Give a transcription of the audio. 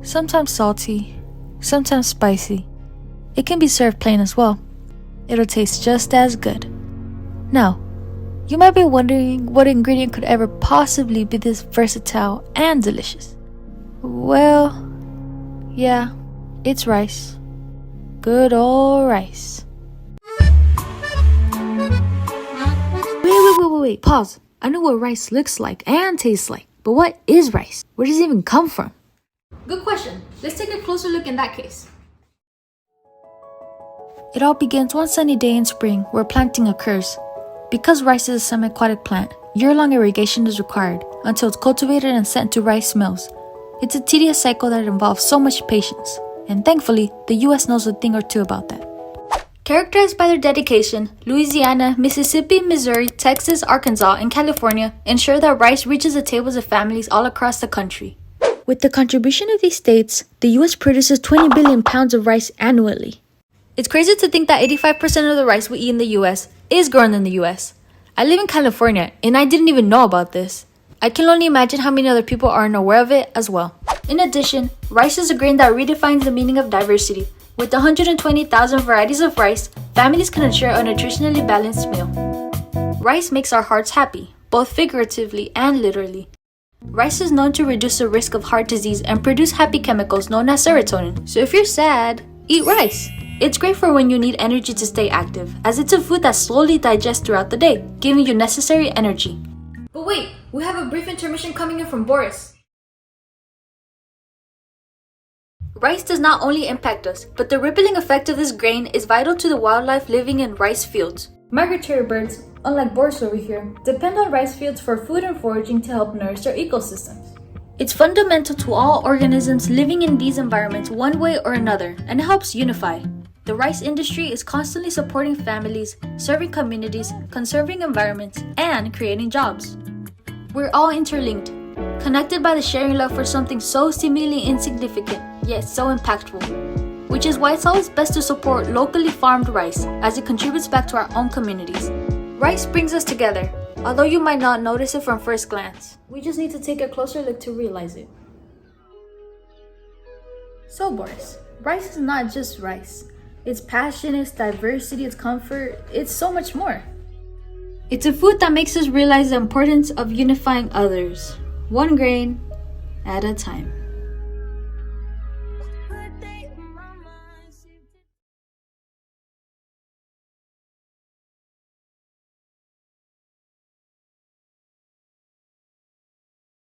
sometimes salty, sometimes spicy. It can be served plain as well. It'll taste just as good. Now, you might be wondering what ingredient could ever possibly be this versatile and delicious. Well, yeah, it's rice. Good old rice. Wait, pause. I know what rice looks like and tastes like, but what is rice? Where does it even come from? Good question. Let's take a closer look in that case. It all begins one sunny day in spring where planting occurs. Because rice is a semi-aquatic plant, year-long irrigation is required until it's cultivated and sent to rice mills. It's a tedious cycle that involves so much patience, and thankfully, the US knows a thing or two about that. Characterized by their dedication, Louisiana, Mississippi, Missouri, Texas, Arkansas, and California ensure that rice reaches the tables of families all across the country. With the contribution of these states, the US produces 20 billion pounds of rice annually. It's crazy to think that 85% of the rice we eat in the US is grown in the US. I live in California, and I didn't even know about this. I can only imagine how many other people are unaware of it as well. In addition, rice is a grain that redefines the meaning of diversity. With 120,000 varieties of rice, families can ensure a nutritionally balanced meal. Rice makes our hearts happy, both figuratively and literally. Rice is known to reduce the risk of heart disease and produce happy chemicals known as serotonin. So if you're sad, eat rice. It's great for when you need energy to stay active, as it's a food that slowly digests throughout the day, giving you necessary energy. But wait, we have a brief intermission coming in from Boris. Rice does not only impact us, but the rippling effect of this grain is vital to the wildlife living in rice fields. Migratory birds, unlike Boris over here, depend on rice fields for food and foraging to help nourish their ecosystems. It's fundamental to all organisms living in these environments one way or another, and it helps unify. The rice industry is constantly supporting families, serving communities, conserving environments, and creating jobs. We're all interlinked, connected by the sharing love for something so seemingly insignificant, yet so impactful. Which is why it's always best to support locally farmed rice, as it contributes back to our own communities. Rice brings us together, although you might not notice it from first glance. We just need to take a closer look to realize it. So Boris, rice is not just rice. It's passion, it's diversity, it's comfort, it's so much more. It's a food that makes us realize the importance of unifying others, one grain at a time.